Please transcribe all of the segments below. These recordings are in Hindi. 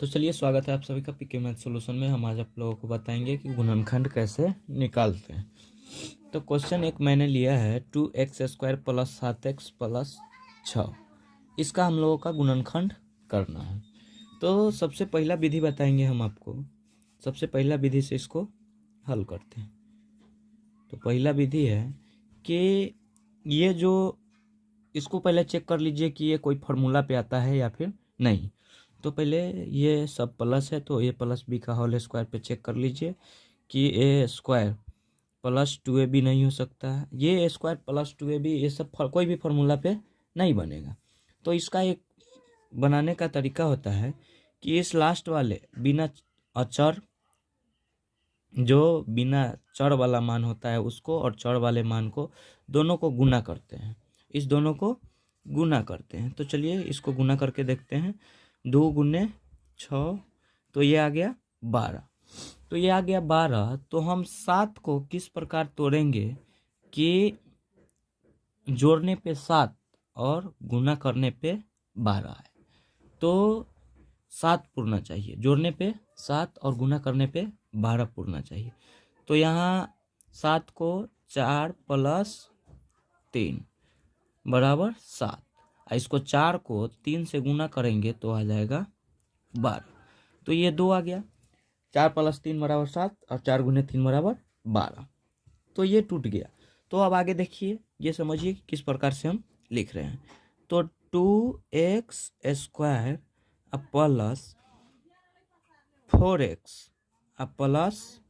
तो चलिए, स्वागत है आप सभी का पीके मैथ सॉल्यूशन में। हम आज आप लोगों को बताएंगे कि गुणनखंड कैसे निकालते हैं। तो क्वेश्चन एक मैंने लिया है 2x² प्लस 7x प्लस 6। इसका हम लोगों का गुणनखंड करना है। तो सबसे पहला विधि बताएंगे हम आपको। सबसे पहला विधि से इसको हल करते हैं। तो पहला विधि है कि ये जो इसको पहले चेक कर लीजिए कि ये कोई फार्मूला पे आता है या फिर नहीं। तो पहले ये सब प्लस है तो ए प्लस बी का होल स्क्वायर पे चेक कर लीजिए कि ए स्क्वायर प्लस 2ab नहीं हो सकता है। ये ए स्क्वायर प्लस 2ab ये सब कोई भी फार्मूला पे नहीं बनेगा। तो इसका एक बनाने का तरीका होता है कि इस लास्ट वाले बिना अचर जो बिना चर वाला मान होता है उसको और चर वाले मान को दोनों को गुना करते हैं। इस दोनों को गुना करते हैं। तो चलिए इसको गुना करके देखते हैं। 2 गुने 6 तो ये आ गया 12। तो ये आ गया 12। तो हम 7 को किस प्रकार तोड़ेंगे कि जोड़ने पे 7 और गुना करने पे 12 है। तो 7 पूर्णा चाहिए, जोड़ने पे 7 और गुना करने पे 12 पूर्णा चाहिए। तो यहाँ 7 को 4 प्लस 3 बराबर 7। इसको 4 को 3 से गुना करेंगे तो आ जाएगा 12। तो ये 2 आ गया। 4 प्लस 3 बराबर 7 और 4 गुने 3 बराबर 12। तो ये टूट गया। तो अब आगे देखिए, ये समझिए किस प्रकार से हम लिख रहे हैं। तो 2x² plus 4x plus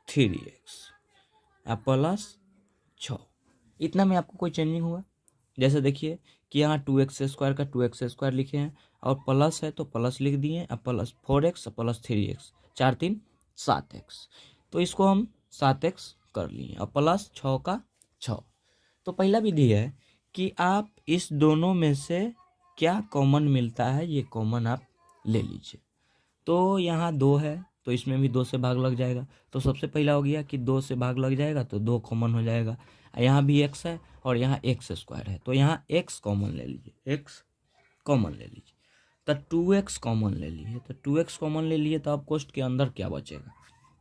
3x plus 6। इतना में आपको कोई चेंजिंग हुआ? जैसे देखिए कि यहाँ 2x² का 2x² लिखे हैं और प्लस है तो प्लस लिख दिए, अब plus 4x plus 3x 4 3 7x। तो इसको हम 7x कर लिए और प्लस 6 का 6। तो पहला विधि है कि आप इस दोनों में से क्या कॉमन मिलता है ये कॉमन आप ले लीजिए। तो यहाँ 2 है तो इसमें भी 2 से भाग लग जाएगा। तो सबसे पहला हो गया कि 2 से भाग लग जाएगा तो 2 कॉमन हो जाएगा। यहाँ भी x है और यहाँ x² है तो यहाँ x कॉमन ले लीजिए, x कॉमन ले लीजिए। तो 2x कॉमन ले लीजिए। तो 2x कॉमन ले लिए तो अब कोष्ठ के अंदर क्या बचेगा?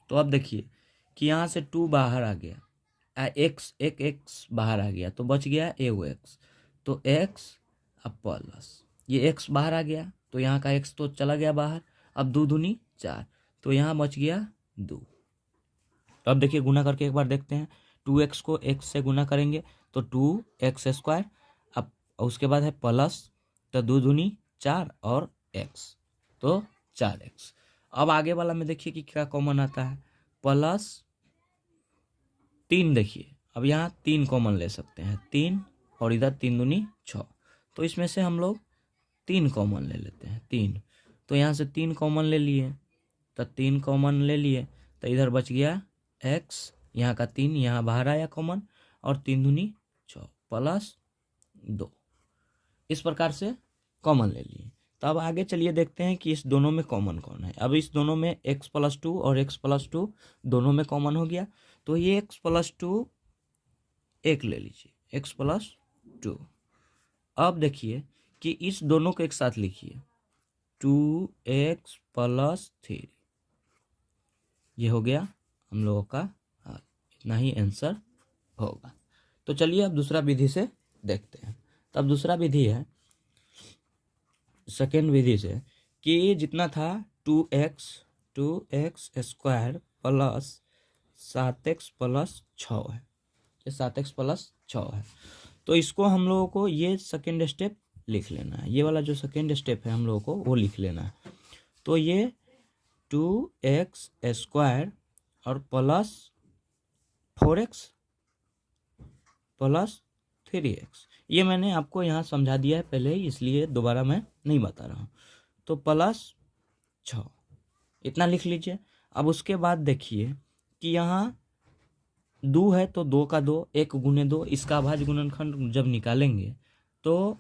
तो अब देखिए कि यहाँ से 2 बाहर आ गया, एक x बाहर आ गया तो बच गया x। तो x अब प्लस ये x बाहर आ गया तो यहाँ का x तो चला गया बाहर। अब 2 दूनी 4 तो यहाँ बच गया 2। अब देखिए गुना करके एक बार देखते हैं। 2x को x से गुना करेंगे तो 2x²। अब उसके बाद है प्लस, तो 2 दूनी 4 और x तो 4x। अब आगे वाला में देखिए कि क्या कॉमन आता है, प्लस 3। देखिए अब यहाँ 3 कॉमन ले सकते हैं, 3 और इधर 3 दूनी 6। तो इसमें से हम लोग 3 कॉमन ले लेते हैं, 3। तो यहाँ से 3 कॉमन ले लिए तो 3 कॉमन ले लिए तो इधर बच गया x, यहाँ का 3 यहाँ बाहर आया कॉमन और 3 दूनी 6 प्लस 2। इस प्रकार से कॉमन ले लिए। तो अब आगे चलिए देखते हैं कि इस दोनों में कॉमन कौन है। अब इस दोनों में x प्लस 2 और x प्लस 2 दोनों में कॉमन हो गया। तो ये x प्लस 2 एक ले लीजिए, x प्लस 2। अब देखिए कि इस दोनों को एक साथ लिखिए, 2x प्लस 3। ये हो गया हम लोगों का हल। इतना ही आंसर होगा। तो चलिए अब दूसरा विधि से देखते हैं। तब दूसरा विधि है सेकेंड विधि से कि जितना था 2x² प्लस 7x प्लस 6 है, ये 7x प्लस 6 है। तो इसको हम लोगों को ये सेकेंड स्टेप लिख लेना है। ये वाला जो सेकेंड स्टेप है हम लोगों को वो लिख लेना है। तो ये 2x² और प्लस 4x प्लस 3x, ये मैंने आपको यहाँ समझा दिया है पहले ही, इसलिए दोबारा मैं नहीं बता रहा हूँ। तो प्लस 6 इतना लिख लीजिए। अब उसके बाद देखिए कि यहाँ 2 है तो 2 का 2, 1 गुने 2। इसका अभाज्य गुणनखंड जब निकालेंगे तो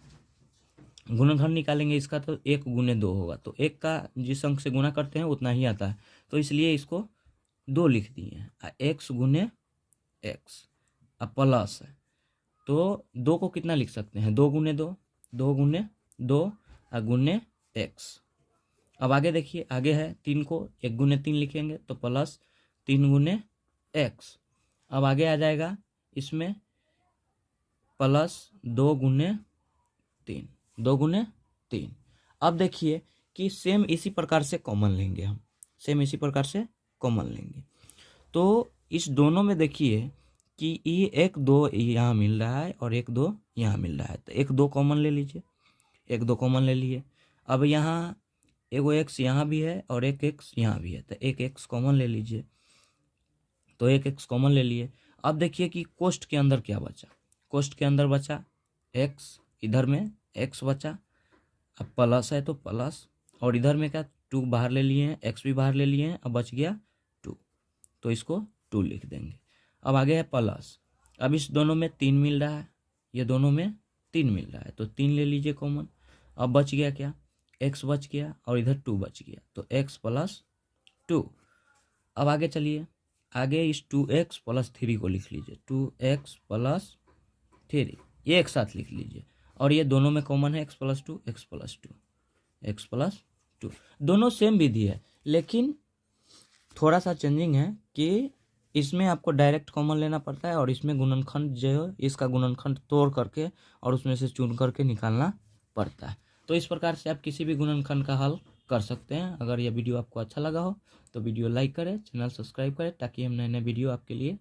गुणनखंड निकालेंगे इसका तो 1 गुने 2 होगा। तो 1 का जिस अंक से गुना करते हैं उतना ही आता है, तो इसलिए इसको 2 लिख दिए हैं। x गुने x अब प्लस है तो 2 को कितना लिख सकते हैं, 2 गुने 2, 2 गुने 2 गुने x। अब आगे देखिए, आगे है 3 को 1 गुने 3 लिखेंगे तो प्लस 3 गुने एक्स। अब आगे आ जाएगा इसमें प्लस 2 गुने 3, 2 गुने 3। अब देखिए कि सेम इसी प्रकार से कॉमन लेंगे हम, सेम इसी प्रकार से कॉमन लेंगे। तो इस दोनों में देखिए कि ये 1 2 यहाँ मिल रहा है और 1 2 यहाँ मिल रहा है, तो 1 2 कॉमन ले लीजिए, 1 2 कॉमन ले लिए। अब यहाँ एगो एक्स यहाँ भी है और एक एक्स यहाँ भी है, तो एक एक्स कॉमन ले लीजिए, तो एक एक्स कॉमन ले लिए। अब देखिए कि कोष्ठ के अंदर क्या बचा, कोष्ठ के अंदर बचा एक्स, इधर में एक्स बचा, अब प्लस है तो प्लस, और इधर में क्या 2 बाहर ले लिए हैं, एक्स भी बाहर ले लिए हैं, अब बच गया 2, तो इसको 2 लिख देंगे। अब आगे है प्लस, अब इस दोनों में 3 मिल रहा है, ये दोनों में 3 मिल रहा है, तो 3 ले लीजिए कॉमन। अब बच गया क्या, एक्स बच गया और इधर 2 बच गया, तो एक्स प्लस 2। अब आगे चलिए, आगे इस 2x प्लस 3 को लिख लीजिए, 2x प्लस 3, ये एक साथ लिख लीजिए, और ये दोनों में कॉमन है x plus 2, x plus 2, x plus 2। दोनों सेम विधि है, लेकिन थोड़ा सा चेंजिंग है कि इसमें आपको डायरेक्ट कॉमन लेना पड़ता है और इसमें गुणनखंड जो है इसका गुणनखंड तोड़ करके और उसमें से चुन करके निकालना पड़ता है। तो इस प्रकार से आप किसी भी गुणनखंड का हल कर सकते हैं। अगर यह वीडियो आपको अच्छा लगा हो तो वीडियो लाइक करें, चैनल सब्सक्राइब करें, ताकि हम नए नए वीडियो आपके लिए